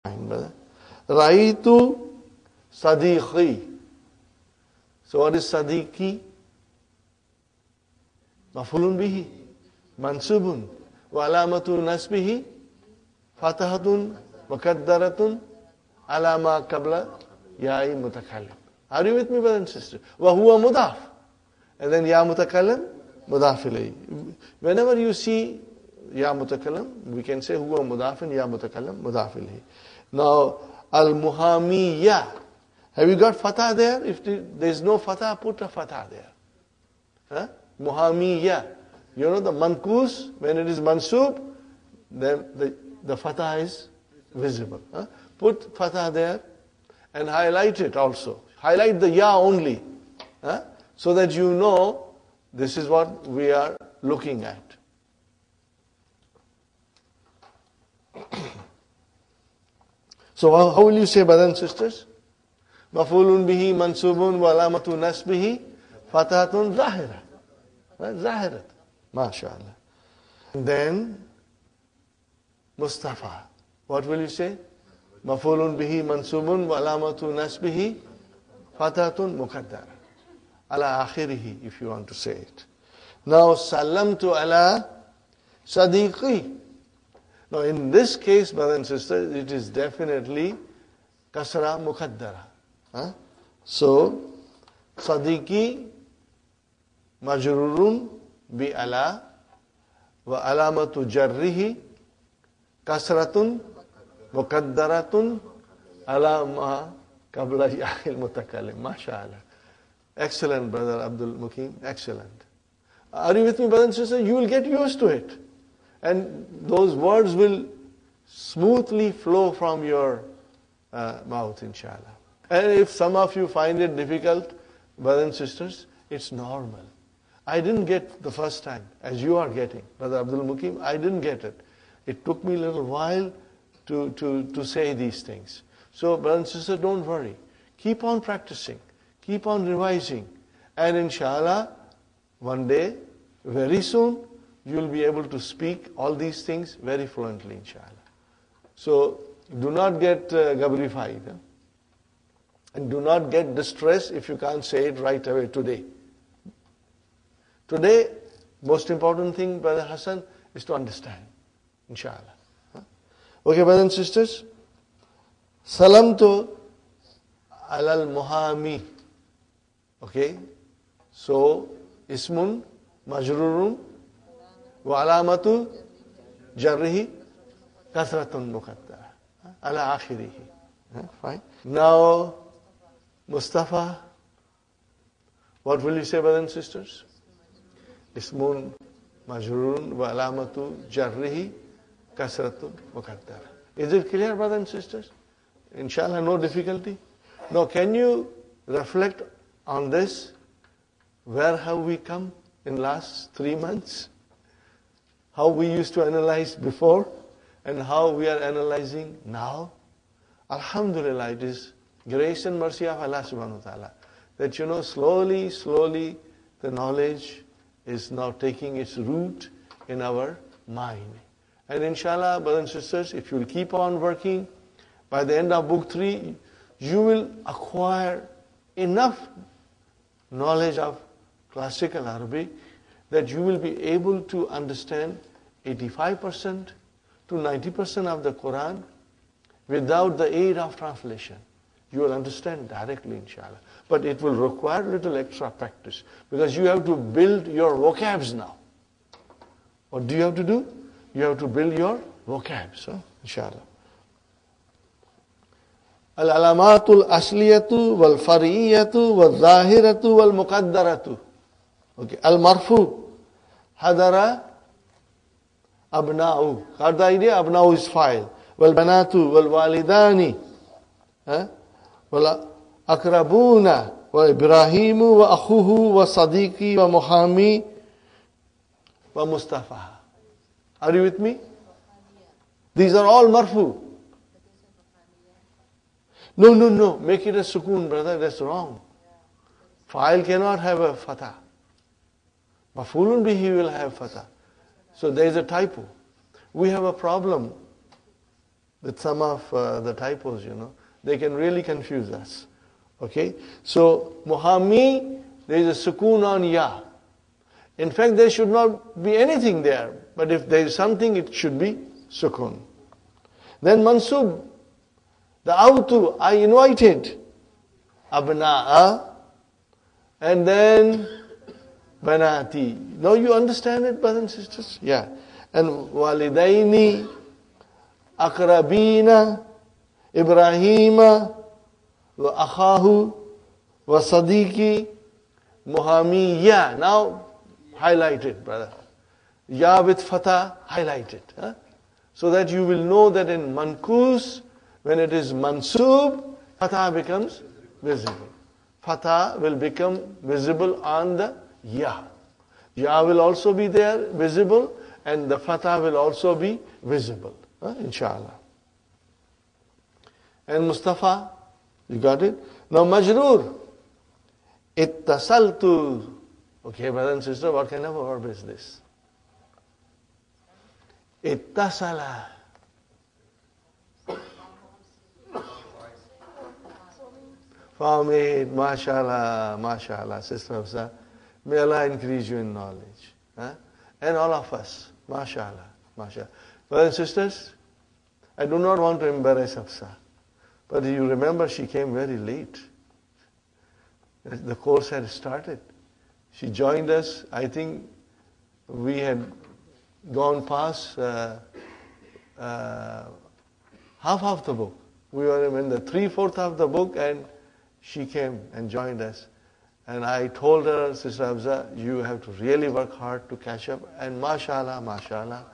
Fine, brother. Raitu Sadiqi. So what is Sadiqi? Mafulun bihi. Mansubun. Wa alamatu nasbihi. Fatahatun. Muqaddaratun. Alama qabla ya'i mutakallim. Are you with me, brothers and sisters? Wa huwa mudaf. And then ya mutakallim, mudaf ilayhi. Whenever you see ya mutakallim, we can say huwa mudaf and ya mutakallim, mudaf ilayhi. Now, al-muhamiyya. Have you got fatah there? If there is no fatah, put a fatah there. Huh? Muhamiyya. You know the mankus, when it is mansub, then the fatah is visible. Huh? Put fatah there and highlight it also. Highlight the ya only. Huh? So that you know this is what we are looking at. So how will you say, brothers and sisters? Mafulun bihi mansubun wa alamatu nasbihi fatahatun zahira. Right? Zahirat. MashaAllah. And then Mustafa. What will you say? Mafulun bihi mansubun wa alamatu nasbihi fatahatun muqaddara. Ala akhirihi, if you want to say it. Now, salamtu ala sadiqi. Now, in this case, brothers and sisters, it is definitely kasra muqaddara. Huh? So, sadiqi majrurun bi ala wa alamatu jarrihi kasratun muqaddaratun ala ma qabla ya'il mutakallim. MashaAllah. Excellent, brother Abdul Mukim. Excellent. Are you with me, brothers and sisters? You will get used to it. And those words will smoothly flow from your mouth, inshallah. And if some of you find it difficult, brothers and sisters, it's normal. I didn't get the first time, as you are getting. Brother Abdul Mukim, I didn't get it. It took me a little while to say these things. So, brothers and sisters, don't worry. Keep on practicing. Keep on revising. And inshallah, one day, very soon, you will be able to speak all these things very fluently, inshallah. So, do not get gabrified. Huh? And do not get distressed if you can't say it right away today. Today, most important thing, Brother Hassan, is to understand, inshallah. Huh? Okay, brothers and sisters. Salamtu alal muhami. Okay, so ismun majrurun wa alamatu jarrihi kasratun muqaddara ala akhirihi. Fine. Now, Mustafa, what will you say, brothers and sisters? Ismun majrurun wa alamatu jarrihi kasratun muqaddara. Is it clear, brothers and sisters? Inshallah, no difficulty. Now, can you reflect on this? Where have we come in last 3 months? How we used to analyze before and how we are analyzing now? Alhamdulillah, it is grace and mercy of Allah subhanahu wa ta'ala that slowly the knowledge is now taking its root in our mind. And inshallah, brothers and sisters, if you will keep on working, by the end of book 3, you will acquire enough knowledge of classical Arabic that you will be able to understand 85% to 90% of the Quran without the aid of translation. You will understand directly, inshallah. But it will require a little extra practice because you have to build your vocabs now. What do you have to do? You have to build your vocabs, inshallah. Al-alamatul asliyatu wal fariyatu wal zahiratu wal muqaddaratu. Okay. Al-marfu hadara abna'u. Got the idea? Abna'u is file. Wal banatu wal walidani. Wal akrabuna wa Ibrahimu wa akhuhu wa sadiqi wa muhami wa Mustafa. Are you with me? These are all marfu. No. Make it a sukoon, brother. That's wrong. Fa'il cannot have a fatah. Maf'ulun bihi will have fatah. So there is a typo. We have a problem with some of the typos, they can really confuse us. Okay? So, muhammi, there is a sukoon on ya. In fact, there should not be anything there. But if there is something, it should be sukoon. Then mansub, the autu, I invited. Abna'a. And then banati. Now you understand it, brothers and sisters? Yeah. And walidaini, akrabina, Ibrahima, wa akhahu, wa sadiqi, muhammiya. Now highlight it, brother. Ya with fatah, highlight it. Huh? So that you will know that in mankus, when it is mansub, fatah becomes visible. Fatah will become visible on the ya. Ya will also be there, visible, and the fatah will also be visible. Inshallah. And Mustafa, you got it? Now majroor. Ittasaltu. Okay, brother and sister, what kind of a verb is this? Ittasala. Famid, mashallah, mashallah, Sister Hafsa. May Allah increase you in knowledge. And all of us, mashallah, mashallah. Brothers and sisters, I do not want to embarrass Hafsa. But you remember she came very late. The course had started. She joined us, I think we had gone past half of the book. We were in the 3/4 of the book and she came and joined us. And I told her, Sister Hafsa, you have to really work hard to catch up. And mashallah, mashallah,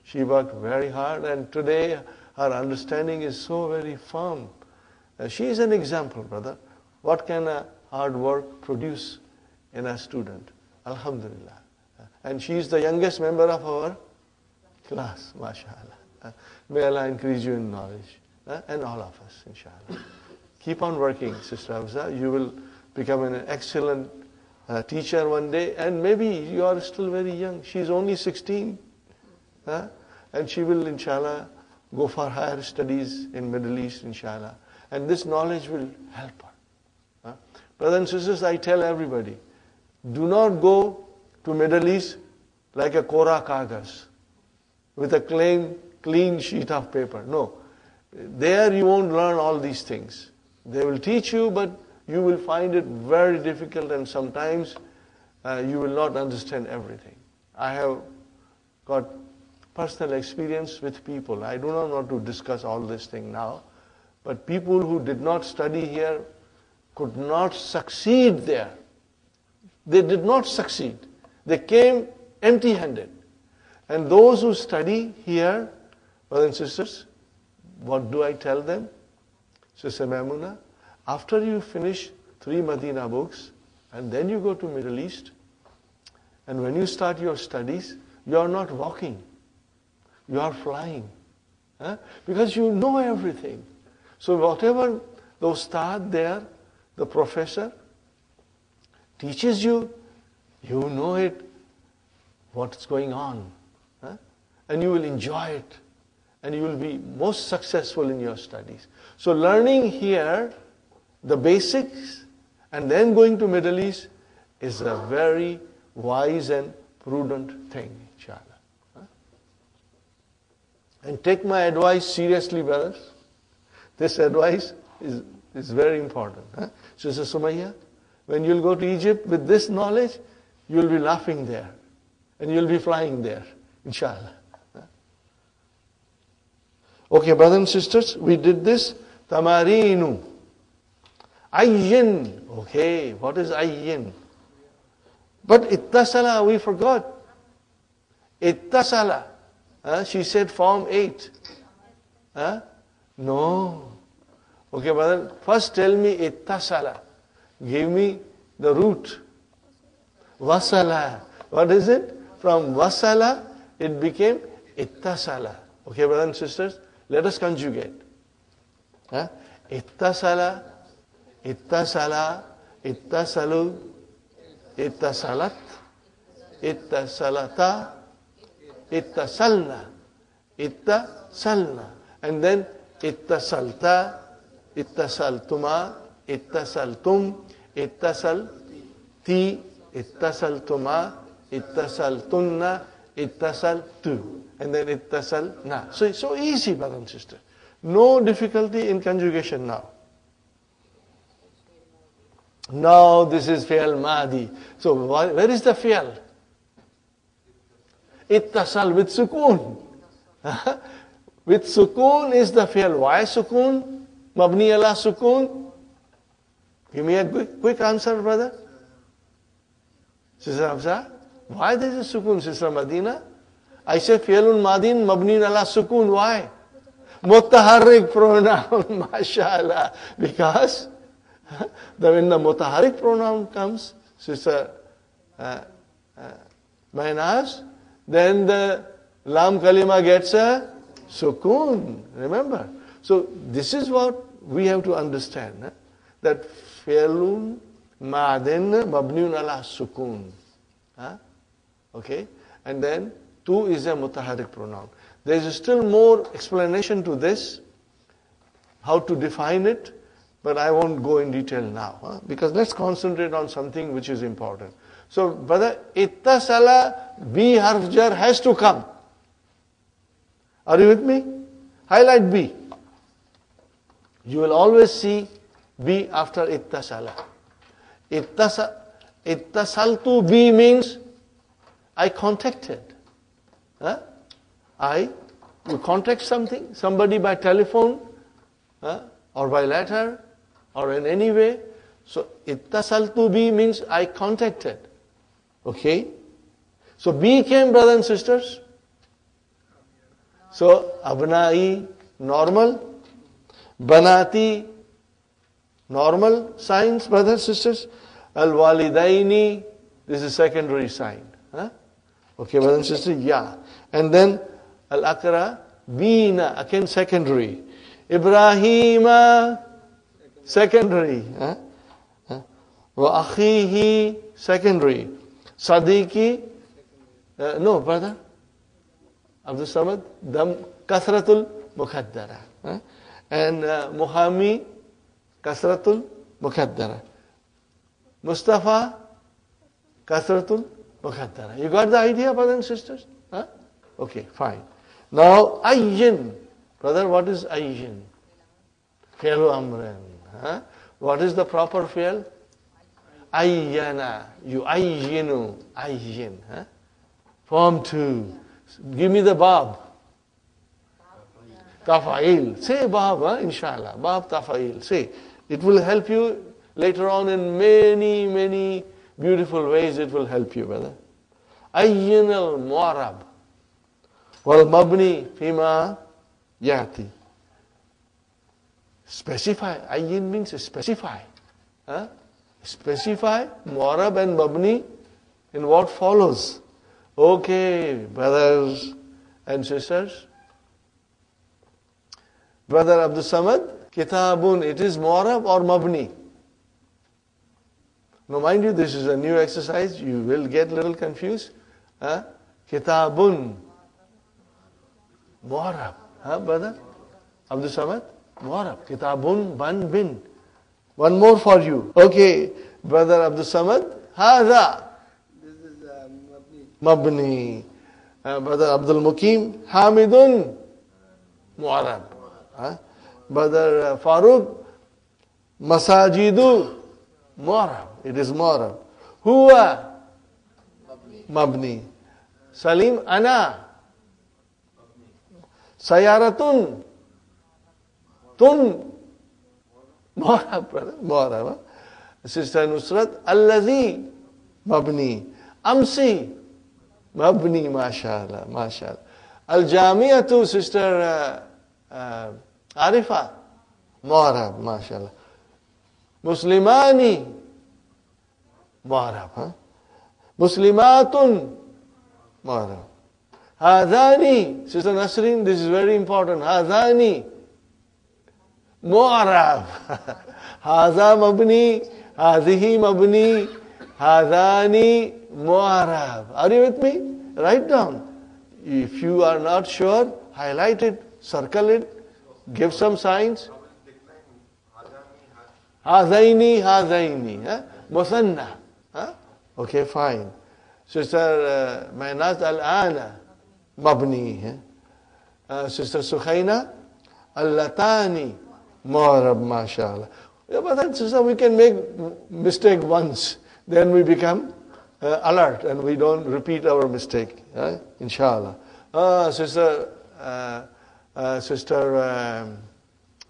she worked very hard. And today her understanding is so very firm. She is an example, brother. What can a hard work produce in a student? Alhamdulillah. And she is the youngest member of our class, mashallah. May Allah increase you in knowledge. And all of us, inshallah. Keep on working, Sister Hafsa. You will become an excellent teacher one day. And maybe you are still very young. She is only 16. And she will, inshallah, go for higher studies in Middle East, inshallah. And this knowledge will help her. Brothers and sisters, I tell everybody, do not go to Middle East like a Kora Kagas with a clean sheet of paper. No. There you won't learn all these things. They will teach you, but you will find it very difficult and sometimes you will not understand everything. I have got personal experience with people. I do not want to discuss all this thing now, but people who did not study here could not succeed there. They did not succeed. They came empty-handed. And those who study here, brothers and sisters, what do I tell them? Sister Maimuna, after you finish 3 Medina books, and then you go to Middle East, and when you start your studies, you are not walking. You are flying. Because you know everything. So whatever the ustad there, the professor, teaches you, you know it, what's going on. And you will enjoy it. And you will be most successful in your studies. So learning here the basics and then going to Middle East is a very wise and prudent thing, inshallah. And take my advice seriously, brothers. This advice is very important. Sister Sumayya, when you'll go to Egypt with this knowledge, you'll be laughing there. And you'll be flying there, inshallah. Okay, brothers and sisters, we did this. Tamarinu. Ayyin. Okay, what is ayyin? But ittasala, we forgot. Ittasala. She said form 8. No. Okay, brother, first tell me ittasala. Give me the root. Wasala. What is it? From wasala, it became ittasala. Okay, brothers and sisters, let us conjugate. Ittasala, ittasala, ittasalu, ittasalat, ittasalata, ittasalna, ittasalna. And then ittasalta, ittasaltuma, ittasaltum, ittasalti, ittasaltuma, ittasaltunna, ittasaltu, and then ittasalna. So it's so easy, brother and sister. No difficulty in conjugation now. Now this is fi'al madi. So where is the fi'al? Ittasal with sukoon. With sukoon is the fi'al. Why sukoon? Mabni ala sukoon? Give me a quick answer, brother. Sister Hamza? Why there is a sukoon, Sister Madina? I say fi'alun madin mabni ala sukoon. Why? Mutaharrik pronoun, mashallah. Because when the mutaharrik pronoun comes, Sister Maynaz, then the lam kalima gets a sukoon. Remember? So this is what we have to understand. That fi'lun madin mabniun ala sukoon. Okay? And then tu is a mutaharrik pronoun. There is still more explanation to this, how to define it, but I won't go in detail now, because let's concentrate on something which is important. So, brother, ittasala, B harf jar has to come. Are you with me? Highlight B. You will always see B after ittasala. Ittasaltu B means I contacted. You contact somebody by telephone, or by letter, or in any way. So, ittasaltu bi means I contacted. Okay? So, B came, brothers and sisters. So, abnai, normal. Banati, normal signs, brothers and sisters. Al-walidaini, this is secondary sign. Okay, brothers and sisters, yeah. And then, Al-Akra, Bina, again secondary. Ibrahima, secondary. Wa akhihi, secondary. Sadiqi, no, brother. Abdul Samad, Kasratul Mukhaddara. And Muhammi, Kasratul Mukhaddara. Mustafa, Kasratul Mukhaddara. You got the idea, brothers and sisters? Okay, fine. Now, ayyin. Brother, what is ayyin? Fi'lu amrin. What is the proper fi'l? Ayyana. You ayyinu. Ayyin. Form 2. Give me the bab. Tafa'il. Say bab, inshallah. Bab tafa'il. Say. It will help you later on in many, many beautiful ways. It will help you, brother. Ayyin al-mu'arab. Wal-mabni fima yati. Specify. Ayyin means specify. Specify mu'arab and mabni in what follows. Okay, brothers and sisters. Brother Abdul Samad, kitabun, it is mu'arab or mabni? Now mind you, this is a new exercise. You will get a little confused. Kitabun. Mu'arab. Brother? Abdul Samad? Mu'arab. Kitabun, ban, bin. One more for you. Okay. Brother Abdul Samad? Hadha. This is Mabni. Mabni. Brother Abdul Mukim? Hamidun. Mu'arab. Brother Farooq? Masajidu. Mu'arab. It is Mu'arab. Huwa. Mabni. Salim? Ana. Sayaratun. Tun. Mu'arab, brother. Mu'arab. Sister Nusrat. Allazi. Mabni. Amsi. Mabni. MashaAllah. MashaAllah. Al-Jamiatu. Sister Arifa. Mu'arab. MashaAllah. Muslimani. Mu'arab. Muslimatun. Mu'arab. Hadani, Sister Nasreen, this is very important. Hadani, Mu'arab. Hadha mabni, hadhihi mabni, hadani, Mu'arab. Are you with me? Write down. If you are not sure, highlight it, circle it, Give some signs. Hazaini, hazaini. Musanna. Okay, fine. Sister Mainaz al-ana. Mabni. Sister Sukhaina. Al-latani. Mu'arab, mashallah. Yeah, but then, sister, we can make mistake once. Then we become alert and we don't repeat our mistake. Inshallah. Sister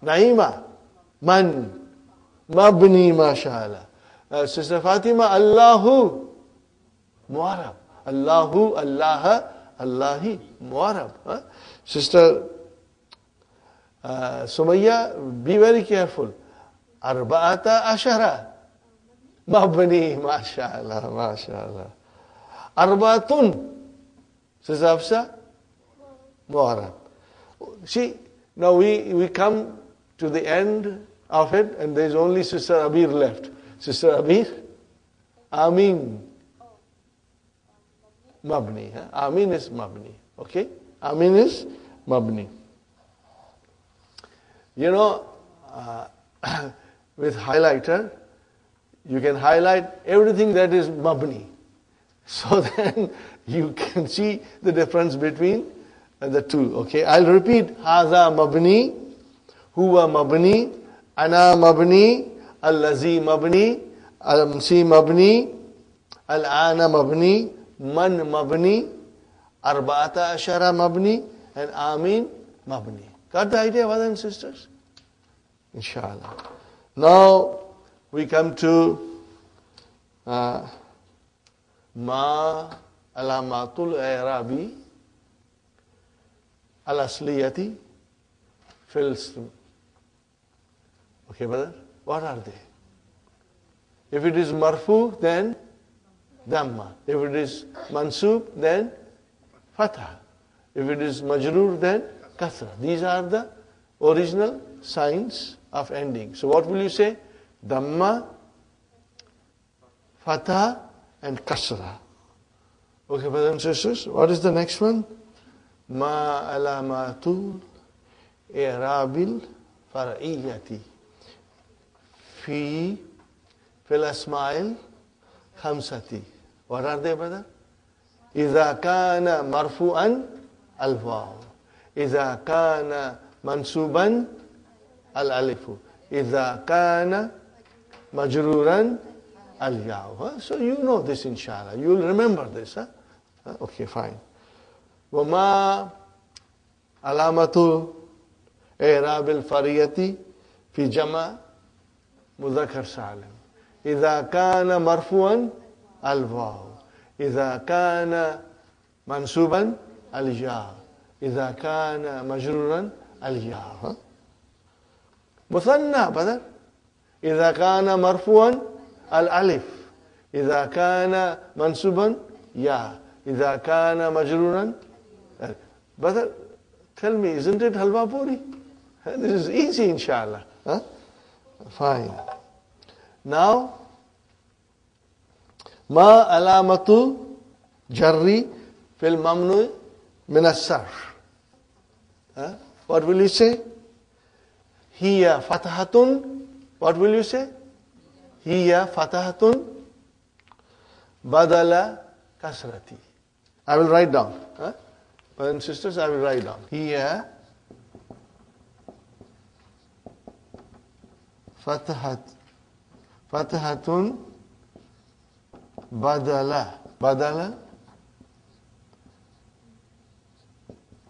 Naima. Man. Mabni, mashallah. Sister Fatima, Allahu. Mu'arab. Allahu, Allah, Allahi. Mu'arab. Sister Sumayya, be very careful. Arba'ata ashara. Mabni, mashallah, mashallah. Arba'atun. Sister Hafsa, Mu'arab. See, now we come to the end of it and there is only Sister Abir left. Sister Abir, Amin. Mabni. Amin is Mabni. Okay? Amin is Mabni. You know, with highlighter, you can highlight everything that is Mabni. So then you can see the difference between the two. Okay, I'll repeat. Haza Mabni, Huwa Mabni, Ana Mabni, Allazi Mabni, Al-Amsi Mabni, Al-Ana Mabni, Man Mabni, Arba'ata Ashara Mabni, and Amin Mabni. Got the idea, brothers and sisters? Inshallah. Now we come to Ma Alamatul I'rabi Al-Asliyati Fil Ism. Okay, brother? What are they? If it is marfu, then Dhamma. If it is mansub, then Fatha. If it is majrur, then Kasra. These are the original signs of ending. So what will you say? Dhamma, Fatha, and Kasra. Okay, brothers and sisters, what is the next one? Ma alamatul i'rabil far'iyyati fil asma'il khamsati. What are they, brother? إذا كان مرفوعا الواو. إذا كان منصوبا الألف. إذا كان مجرورا الياء. So you know this, inshallah. You will remember this. Okay, fine. وما علامة إعراب الفرية في جمع مذكر سالم. إذا كان مرفوعا الواو. إذا كان منصوبا الياء. إذا كان مجرورا الياء. مثنى بدل. إذا كان مرفوعا الألف. إذا كان منصوبا ياء. إذا كان مجرورا. Brother, tell me, isn't it halwa puri? This is easy, inshallah. Fine. Now, ما علامة جري في الممنوع من الصرف. What will you say? هي فتحة. What will you say? هي فتحة بدل كسرتي. I will write down. Brothers and sisters, I will write down. هي فتحة بدل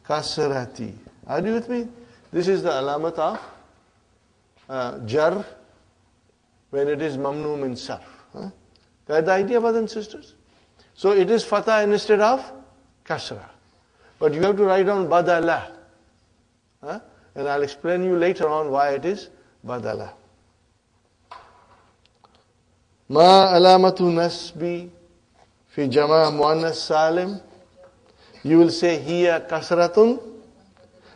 kasrati. Are you with me? This is the alamat of jar when it is mamnu min sarf. Got the idea, brothers and sisters? So it is fatha instead of kasra. But you have to write down badala. And I'll explain you later on why it is badala. ما علامة نسب في جمع مؤنث سالم. You will say هي كسرة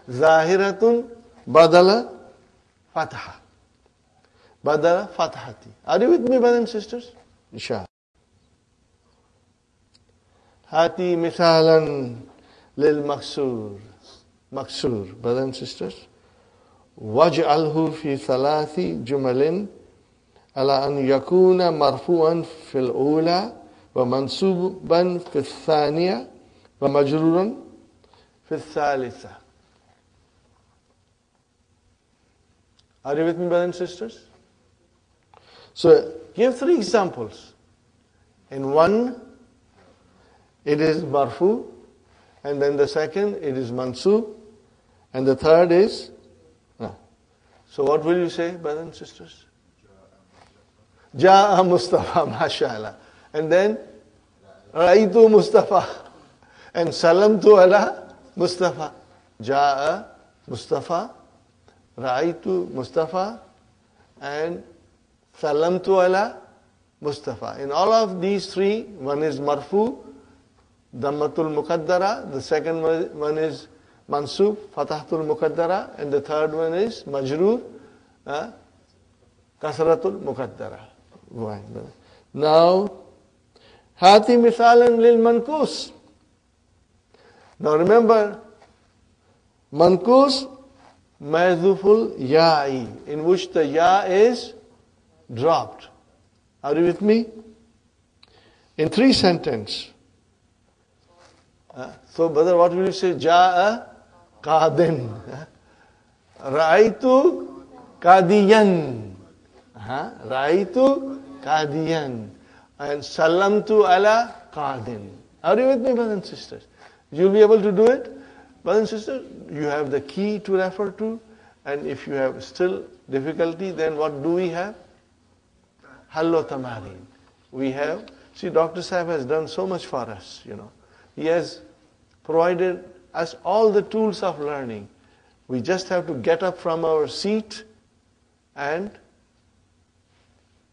ظاهرة بدل فتحة. بدل فتحتي. Are you with me, brothers and sisters? Inshallah. هاتي مثالا للمكسور. مكسور, brothers and sisters. وَاجْعَلْهُ فِي ثَلَاثِ جُمَلٍ على أن يكون مرفوعا في الأولى ومنصوبا في الثانية ومجرورا في الثالثة. Are you with me, brothers and sisters? So, give 3 examples. In one, it is marfu, and then the second, it is mansub, and the third is no. So what will you say, brothers and sisters? Ja'a Mustafa, mashallah. And then, Ra'aytu Mustafa. And Salamtu ala Mustafa. Ja'a Mustafa, Ra'aytu Mustafa, and Salamtu ala Mustafa. In all of these 3, one is marfu, Dammatul Muqaddara, the second one is Mansub, Fatahtul Muqaddara, and the third one is Majroor, Kasratul Muqaddara. Now, Hati Mithalan lil Mankus. Now remember, Mankus Mahdhuful Ya'i, in which the Ya is dropped. Are you with me? In 3 sentences. So, brother, what will you say? Ja'a Qadin. Ra'aytu Qadiyan. Ra'aytu Qadiyan. And Salamtu ala Qadin. Are you with me, brothers and sisters? You'll be able to do it? Brothers and sisters, you have the key to refer to. And if you have still difficulty, then what do we have? Hallo Tamarin. We have, see, Dr. Sahib has done so much for us, He has provided us all the tools of learning. We just have to get up from our seat and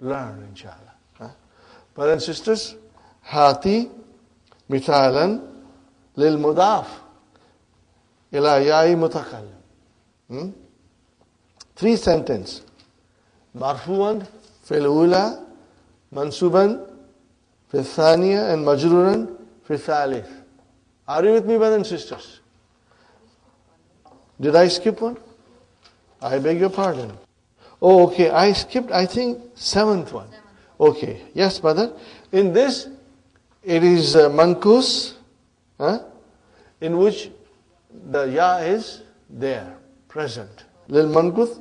learn, inshallah. Brothers and sisters, Hati Mithalan lil Mudaf ila Ya'i Mutakallim. 3 sentences. Marfu'an fil ula, mansuban fil thaniya, and majruran fil thalith. Are you with me, brothers and sisters? Did I skip one? I beg your pardon. Oh, okay, I skipped, I think, 7th one. Okay, yes, brother. In this, it is mankus, in which the ya is there, present. Lil mankus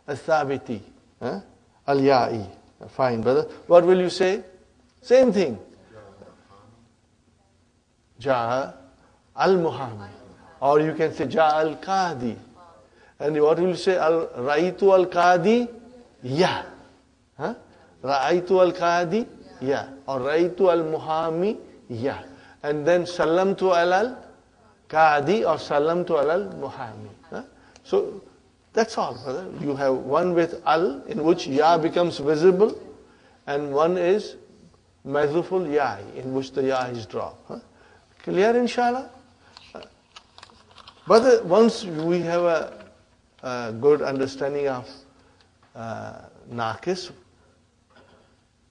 al-thabiti, al-ya'i. Fine, brother. What will you say? Same thing. Ja'a al-muhami. Or you can say Ja'a al-qadi. And what will you say? Ra'aytu al-qadi, ya. Ra'aytu al-qadi, ya. Or Ra'aytu al-muhami, ya. And then Salamtu al-qadi or Salamtu al-muhami. So that's all, brother. You have one with al, in which ya becomes visible, and one is madhuful ya, in which the ya is dropped. Clear, inshallah? But once we have a good understanding of naqis,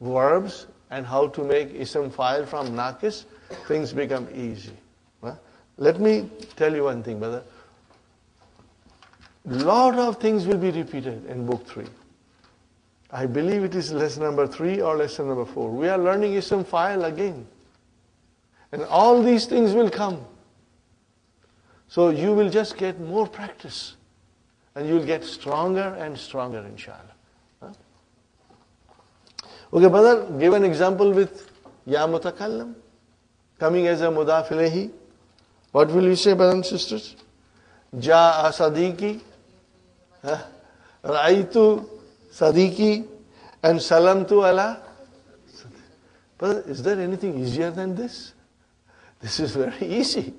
verbs, and how to make ism file from naqis, things become easy. Let me tell you one thing, brother. Lot of things will be repeated in book 3. I believe it is lesson number 3 or lesson number 4. We are learning ism file again. And all these things will come. So you will just get more practice. And you will get stronger and stronger, inshallah. Okay, brother, give an example with Ya Mutakallam, coming as a mudaf ilayhi. What will you say, brothers and sisters? Ja'a Sadiqi, Ra'aytu Sadiqi, and Salamtu ala. Brother, is there anything easier than this? This is very easy.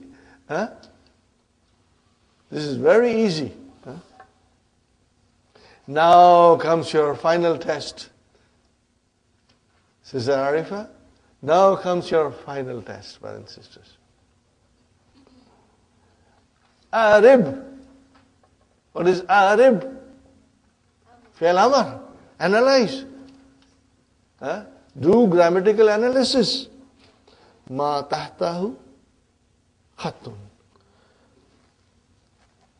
This is very easy. Now comes your final test. Sister Arifa, now comes your final test, brothers and sisters. Arib. What is Arib? Fi'al Amr. Analyze. Do grammatical analysis. Ma tahtahu khattun.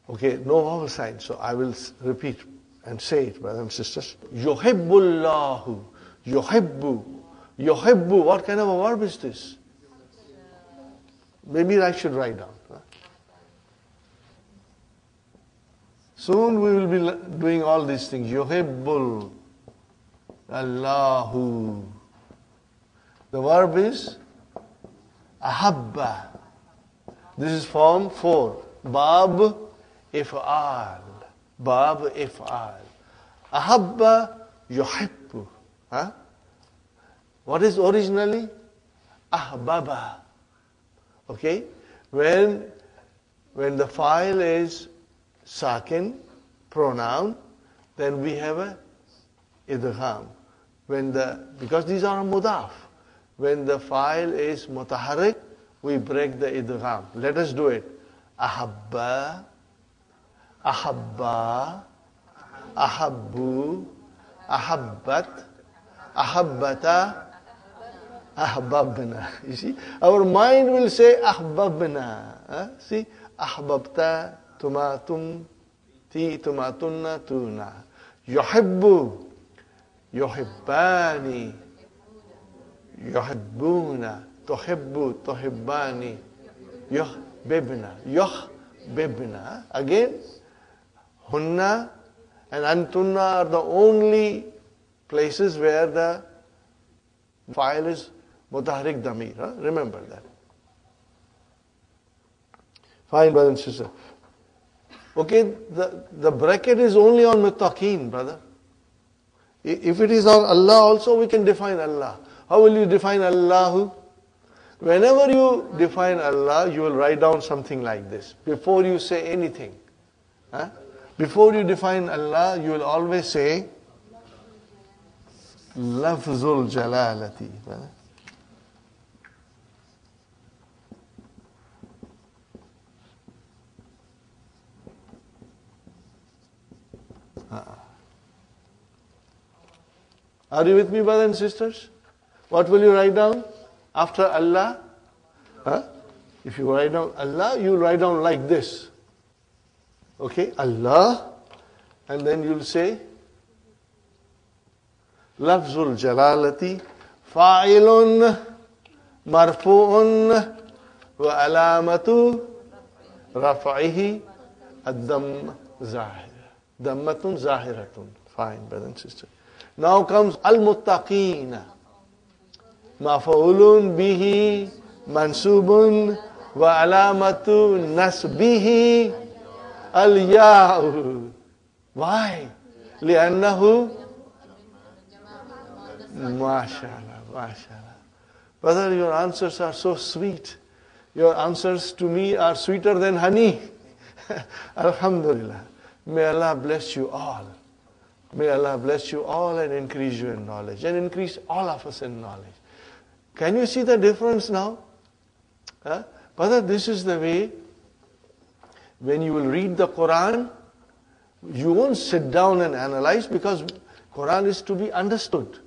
Okay, no vowel sign, so I will repeat and say it, brothers and sisters. Yuhibbullahu. Yuhibbu. Yuhibbu. What kind of a verb is this? Maybe I should write down. Soon we will be doing all these things. Yuhibbul Allahu. The verb is ahabba. This is form 4. Bab if'al. Bab if'al. Ahabba yuhibbu. Huh? What is originally? Ahbaba. Okay? When the file is sakin, pronoun, then we have a idgham. Because these are mudaf. When the file is mutaharrik, we break the idgham. Let us do it. Ahabba, ahabba, ahabbu, ahabbat, ahabbata, ahbabna. You see, our mind will say ahbabna. See, ahbabta, tumatum, ti, tumatunna, tuna. Yuhibbu, yuhibbani, yuhibbuna, tuhibbu, tuhibbani, yuhbibna, yuhbibna. Again, hunna and antunna are the only places where the file is mutaharrik damir. Remember that. Fine, brother and sister. Okay, the bracket is only on muttaqeen, brother. If it is on Allah also, we can define Allah. How will you define Allahu? Whenever you define Allah, you will write down something like this. Before you say anything. Before you define Allah, you will always say Lafzul Jalalati. Are you with me, brothers and sisters? What will you write down after Allah? If you write down Allah, you will write down like this. Okay, Allah, and then you'll say Lafzul Jalalati Fa'ilun Marfu'un Wa Alamatu Raf'ihi Ad-Damm Zahir. Dammatun Zahiratun. Fine, brother and sister. Now comes Al-Muttaqeen. Maf'ulun bihi mansubun wa alamatu nasbihi al-ya'u. Why? لأنه MashaAllah, MashaAllah. Brother, your answers are so sweet. Your answers to me are sweeter than honey. Alhamdulillah. May Allah bless you all. May Allah bless you all and increase you in knowledge and increase all of us in knowledge. Can you see the difference now? Brother, this is the way when you will read the Quran, you won't sit down and analyze because Quran is to be understood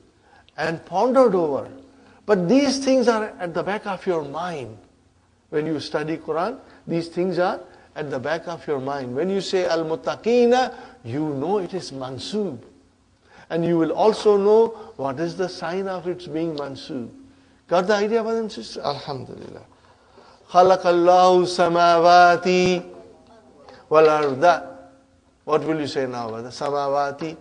and pondered over. But these things are at the back of your mind. When you study Quran, these things are at the back of your mind. When you say Al-Muttaqina, you know it is mansoob. And you will also know what is the sign of its being mansoob. Got the idea, brothers and sisters? Alhamdulillah. Khalaqallahu samawati wal arda. What will you say now, brother? Samawati.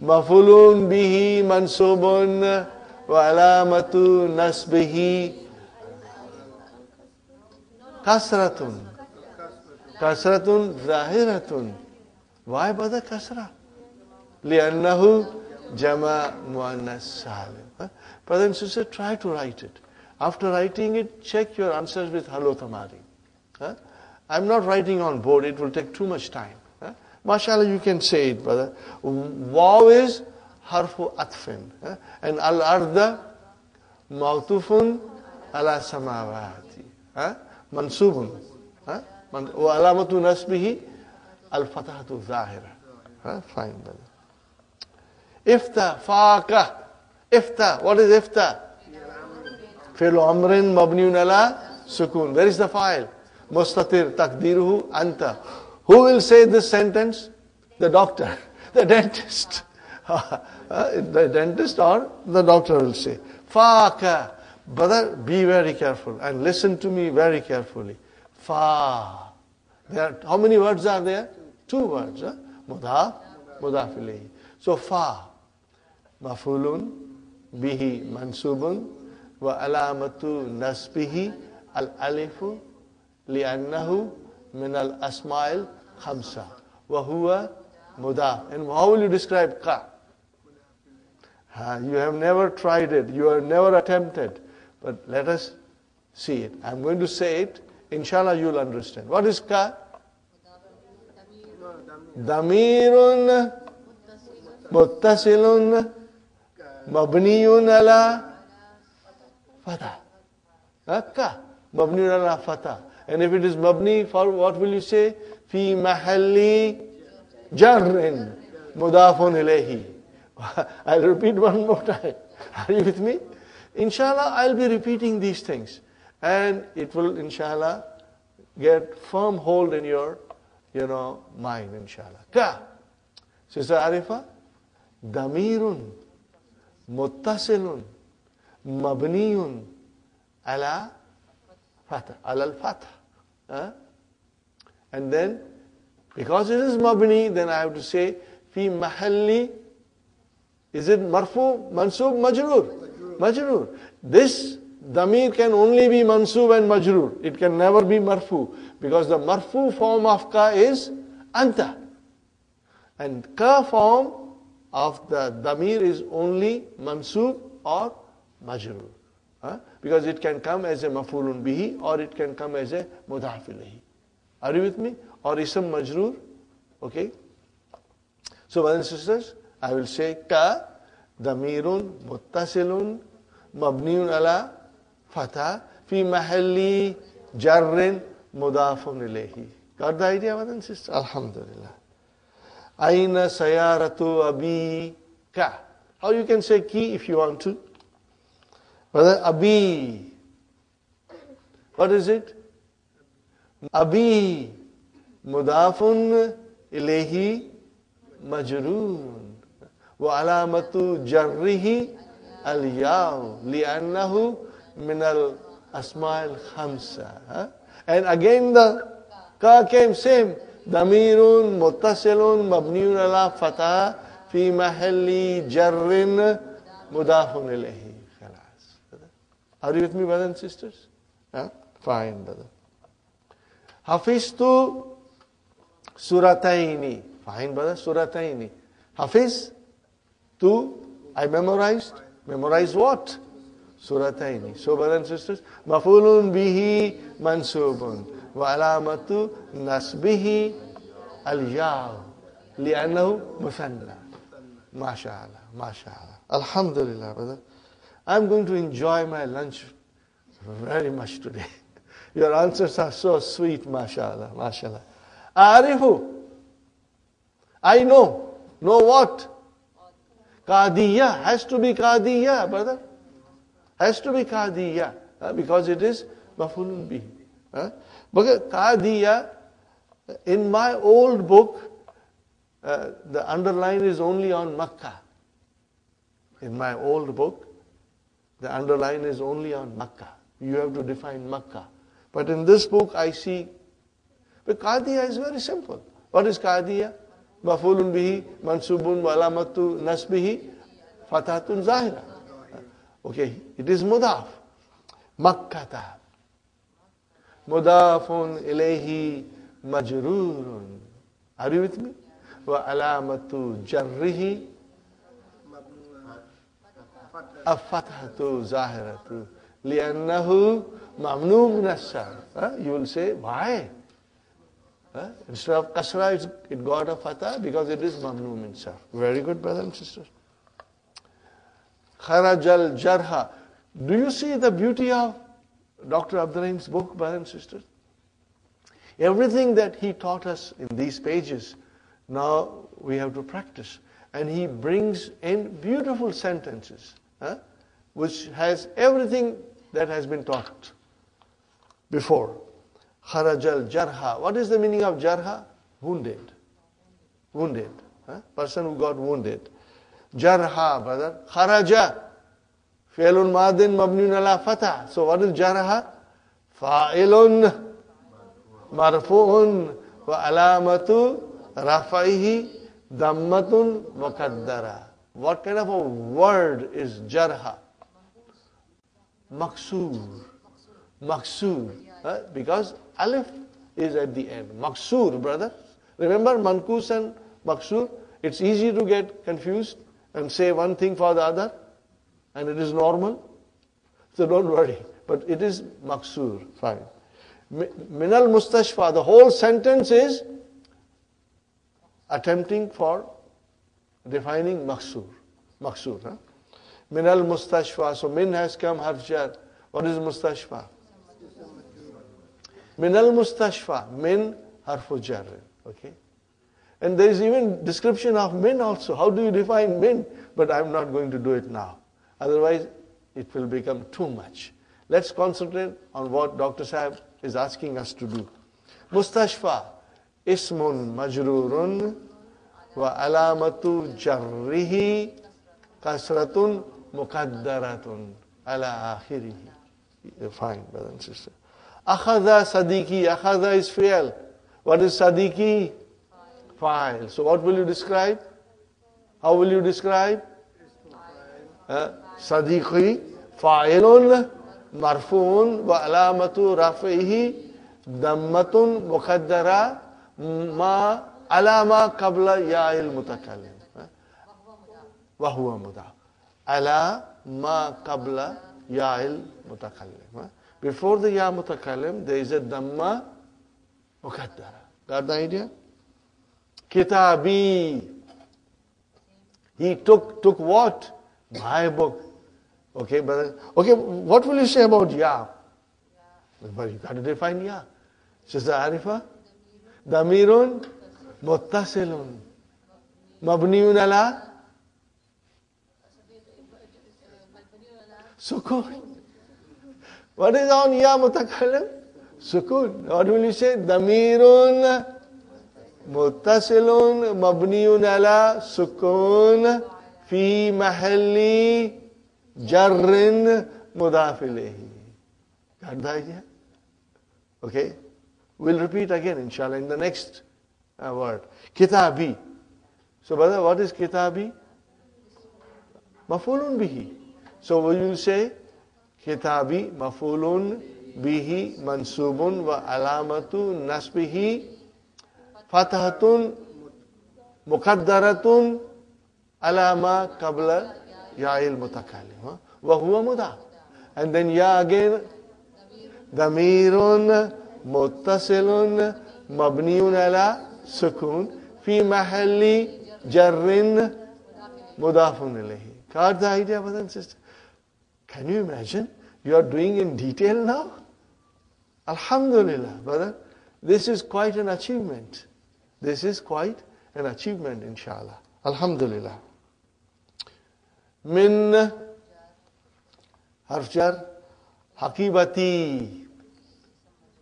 Mafulun bihi mansubun wa alamatu nasbihi kasratun. Kasratun zahiratun. Why, brother, kasra? Li'annahu jama muannas salim. Brother and sister, try to write it. After writing it, check your answers with Hello Tamari. I'm not writing on board, it will take too much time. MashaAllah, you can say it, brother. Waw is harfu atfin. And al-arda mawtufun ala samawati. Mansubun. Wa alamatu nasbihi al-fatahatu zahira. Fine, brother. Ifta, faqa. Ifta, what is ifta? Fi'lu amrin mabniun ala sukun. Where is the file? Mustatir takdiruhu anta. Who will say this sentence? The doctor, the dentist. The dentist or the doctor will say. Fa-ka. Brother, be very careful and listen to me very carefully. Fa. How many words are there? Two words. Mudaf, mudaf ilayhi. So fa. Mafulun bihi mansubun wa alamatu nasbihi al-alifu li'annahu min al-asma'il khamsa wa huwa mudaf. And how will you describe ka? You have never tried it. You have never attempted. But let us see it. I'm going to say it. Inshallah, you'll understand. What is ka? Damirun muttasilun mabniyun ala fatah. Ka. Mabniyun ala fatah. And if it is mabni, for what will you say? Fi mahalli jarrin mudafun ilayhi. I'll repeat one more time. Are you with me? Inshallah, I'll be repeating these things. And it will, inshallah, get firm hold in your, mind, inshallah. Ka. Sister Arifa. Damirun. Muttasilun. Mabniyun. Ala fatah. Ala al-fatah. And then, because it is mabni, then I have to say, fi mahalli. Is it marfu, mansub, majroor? Majroor. This damir can only be mansub and majroor. It can never be marfu. Because the marfu form of ka is anta. And ka form of the damir is only mansub or majroor. Because it can come as a mafulun bihi or it can come as a mudaf ilayhi. Are you with me? Or ism majroor. Okay. So brothers and sisters, I will say ka damirun muttasilun mabniun ala fatah fi mahalli jarrin mudafun ilayhi. Got the idea, brothers and sisters? Alhamdulillah. Aina sayaratu abi ka. How you can say ki if you want to? Brother, abi. What is it? Abi mudafun ilayhi majroon. Wa alamatu jarrihi al-yaw li'annahu min al-asma'il khamsa. And again the ka came same. Damirun muttasilun mabniun ala fatah fi mahalli jarrin mudafun ilayhi. Are you with me, brothers and sisters? Fine, brother. Hafiztu surataini. Fine, brother, surataini. Hafiz, tu, I memorized. Memorized what? Surataini. So, brothers and sisters, mafulun bihi mansubun. Wa alamatu nasbihi al-yaw. Li'annahu musanna. MashaAllah, MashaAllah. Alhamdulillah, brother. I'm going to enjoy my lunch very much today. Your answers are so sweet, MashaAllah, MashaAllah. Arifu. I know. Know what? Qadiyya. Has to be Qadiyya, brother. Has to be Qadiyya. Because it is mafulun bihi. Because Qadiyya, in my old book, the underline is only on Makkah. In my old book, the underline is only on Makkah. You have to define Makkah. But in this book, I see, but Qadiyya is very simple. What is Qadiyya? Mafulun bihi, mansubun, wa alamatu nasbihi, fathatun zahira. Okay, it is mudaf. Makkata. Mudafun ilayhi majrurun. Are you with me? Wa alamatu jarrihi afathatu zahiratu. Li'annahu mamnu min as-sarf. You will say, why? Instead of kasra, it got a fatah because it is mamnu min sarf. Very good, brothers and sisters. Kharajal jarha. Do you see the beauty of Dr. Abdurrahim's book, brothers and sisters? Everything that he taught us in these pages, now we have to practice. And he brings in beautiful sentences, which has everything that has been taught before. Kharajal jarha. What is the meaning of jarha? Wounded. Wounded. Person who got wounded. Jarha, brother. Kharaja. Fi'lun madin mabniun ala fatah. So what is jarha? Fa'ilun marfu'un wa alamatu rafaihi dammatun muqaddara. What kind of a word is jarha? Maksur. Maksur. Because alif is at the end. Maksur, brother. Remember mankus and maksur? It's easy to get confused and say one thing for the other. And it is normal. So don't worry. But it is maksur. Fine. Minal mustashfa. The whole sentence is attempting for defining maksur. Maksur. Minal mustashfa. So min has come harf jar. What is mustashfa? Minal mustashfa. Min harfu jar. Okay. And there is even description of min also. How do you define min? But I'm not going to do it now. Otherwise, it will become too much. Let's concentrate on what Dr. Sahib is asking us to do. Mustashfa. Ismun majrurun wa alamatu jarrihi kasratun muqaddaratun ala akhirihi. Fine, brother and sister. Akhadha sadiki. Akhadha is fi'al. What is sadiki? Fa'il. So what will you describe? How will you describe? Sadiqi fa'ilun marfu'un wa alamatu rafihi dammatun muqaddara ma alama qabla ya'il mutakallim. Wa huwa mudaf. Ala ma qabla ya'il mutakallim. Before the ya mutakallim, there is a damma muqaddara. Got the idea? Kitabi. He took what? My book. Okay, brother. Okay, what will you say about ya? Well, you got to define ya. Sister Arifa? Damirun muttasilun. Mabniun ala sukun. What is on ya mutakallim? Sukun. What will you say? Damirun muttasilun mabniun ala sukun fi mahalli jarrin mudaf ilayhi. Got the idea? Okay. We'll repeat again, inshallah, in the next word. Kitabi. So, brother, what is kitabi? Mafulun bihi. So, will you say kitabi mafulun bihi mansubun wa alamatu nasbihi fatahatun muqaddaratun alama qabla ya'il mutakallim wa huwa mudaf. And then ya again, damirun muttasilun mabniun ala sukun fi mahalli jarrin mudafun ilayhi. Got the idea, brothers and sisters? Can you imagine? You are doing in detail now? Alhamdulillah, brother. This is quite an achievement. This is quite an achievement, inshallah. Alhamdulillah. Min harf jar hakibati.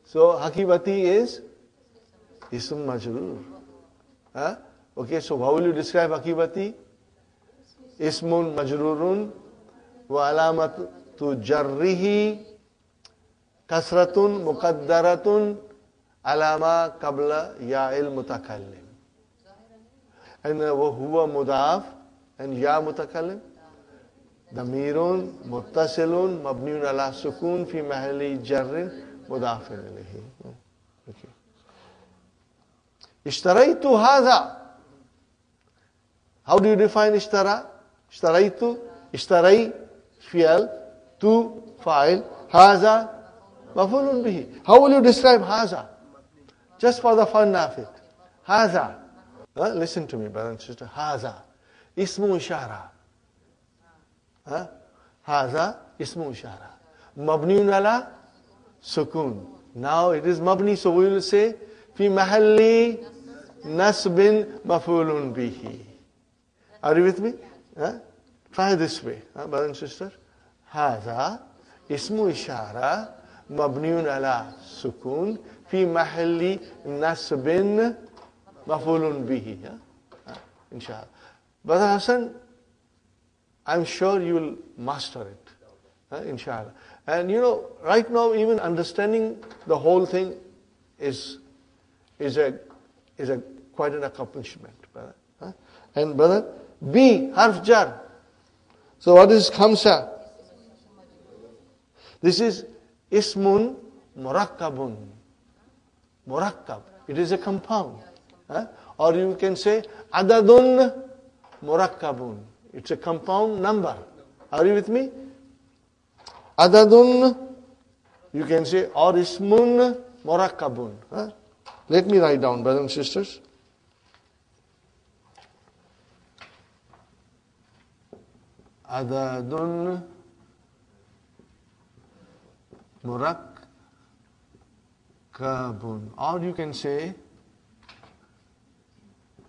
So hakibati is ism majrur. Okay, so how will you describe hakibati? Ismun majrurun wa alamatu jarrihi kasratun muqaddaratun alama qabla ya'il mutakallim. And huwa mudaf and ya mutakallim. Damirun muttasilun mabniun ala sukun fi mahalli jarrin mudafin ilayhi. Okay. Ishtaraitu hadha. How do you define ishtara? Ishtaraitu. Ishtarai fi'al. Tu fa'il. Hadha mafulun bihi. How will you describe hadha? Just for the fun of it. Hadha. Listen to me, brother and sister. Hadha. Ismu ishara. Hadha ismu ishara. Mabniun ala sukun. Now it is mabni, so we will say fi mahalli nasbin mafulun bihi. Are you with me? Try this way, brother and sister. Hadha ismu ishara mabniun ala sukun fi mahalli nasbin maf'ulun bihi. Inshallah. Brother Hassan, I'm sure you will master it. Inshallah. And right now even understanding the whole thing is a quite an accomplishment, brother. And brother, B, harf jar. So what is khamsa? This is ismun murakkabun. Murakkab. It is a compound. Or you can say adadun murakkabun. It's a compound number. Are you with me? Adadun, you can say, or ismun murakkabun. Let me write down, brothers and sisters. Adadun murakkabun. Or you can say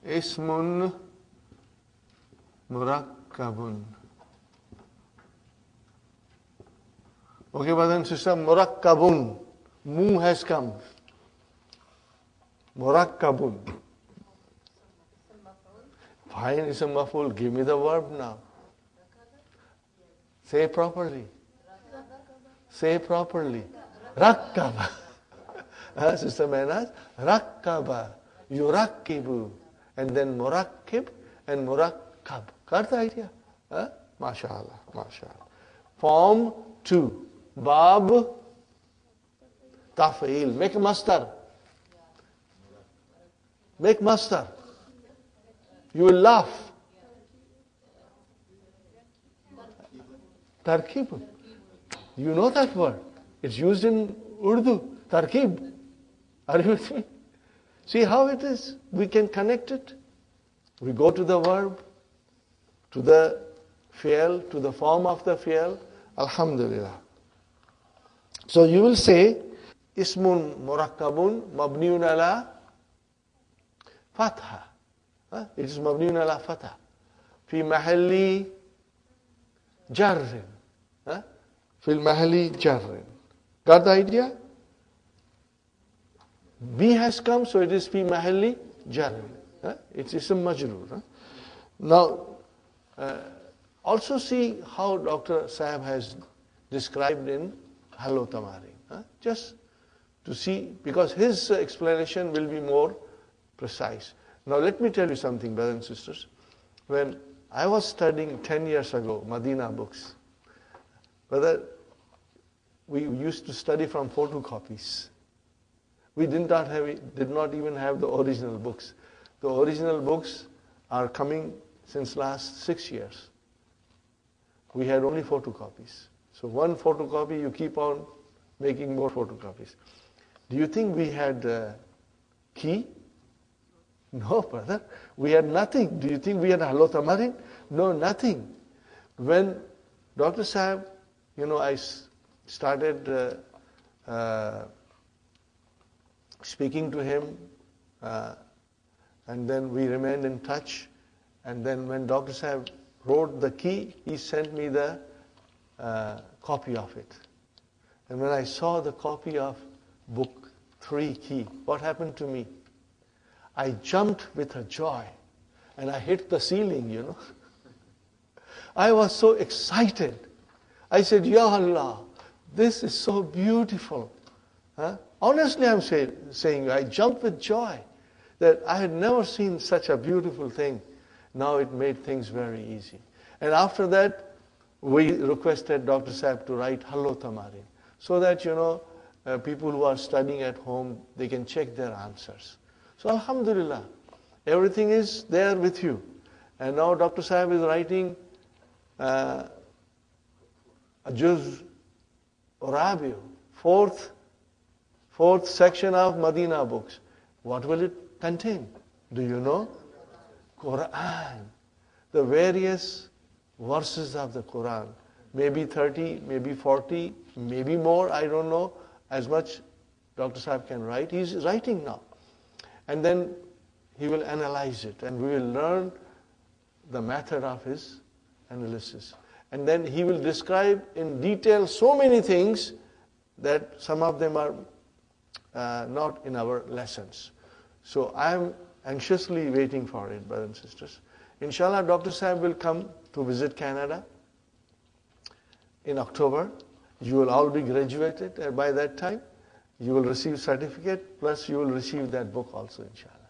ismun murakkabun. Okay, brothers and sisters, murakkabun. Mu has come. Murakkabun. Fine, it's a maf'ul. Give me the verb now. Say properly. Say properly. Rakkaba. Sister Mehnaz, rakkaba. Yurakkibu. And then murakkib and murakkab. Got the idea? MashaAllah. MashaAllah. Form 2. Bab taf'il. Make mastar. Make mastar. You will laugh. Tarkib. You know that word. It's used in Urdu. Tarkib. Are you with me? See how it is? We can connect it. We go to the verb, to the fi'l, to the form of the fi'l. Alhamdulillah. So you will say, Ismun murakkabun mabniun ala fatha. It is mabniun ala fatha. Fi mahalli jarrin. Fi mahalli jarrin. Got the idea? B has come, so it is fi mahalli jarrin. It's ism majroor. Now, also see how Dr. Sahib has described in Hallo Tamarin. Just to see, because his explanation will be more precise. Now let me tell you something, brothers and sisters. When I was studying 10 years ago, Medina books, brother, we used to study from photocopies. We did not even have the original books. The original books are coming since last 6 years. We had only photocopies. So one photocopy, you keep on making more photocopies. Do you think we had key? No, brother. We had nothing. Do you think we had Hallo Tamarin? No, nothing. When Dr. Sahib, I started speaking to him, and then we remained in touch. And then when Dr. Sahib wrote the key, he sent me the copy of it. And when I saw the copy of book 3 key, what happened to me? I jumped with a joy and I hit the ceiling, I was so excited. I said, Ya Allah, this is so beautiful. Honestly, I'm saying, I jumped with joy that I had never seen such a beautiful thing. Now it made things very easy. And after that, we requested Dr. Sahib to write Hallo Tamarin, so that, people who are studying at home, they can check their answers. So Alhamdulillah, everything is there with you. And now Dr. Sahib is writing a Juz Rabiu, fourth section of Medina books. What will it contain? Do you know? Quran. The various verses of the Quran. Maybe 30, maybe 40, maybe more, I don't know. As much Dr. Sahib can write. He's writing now. And then he will analyze it, and we will learn the method of his analysis. And then he will describe in detail so many things that some of them are not in our lessons. So I am anxiously waiting for it, brothers and sisters. Inshallah, Dr. Sahib will come to visit Canada in October. You will all be graduated by that time. You will receive certificate, plus you will receive that book also, inshallah.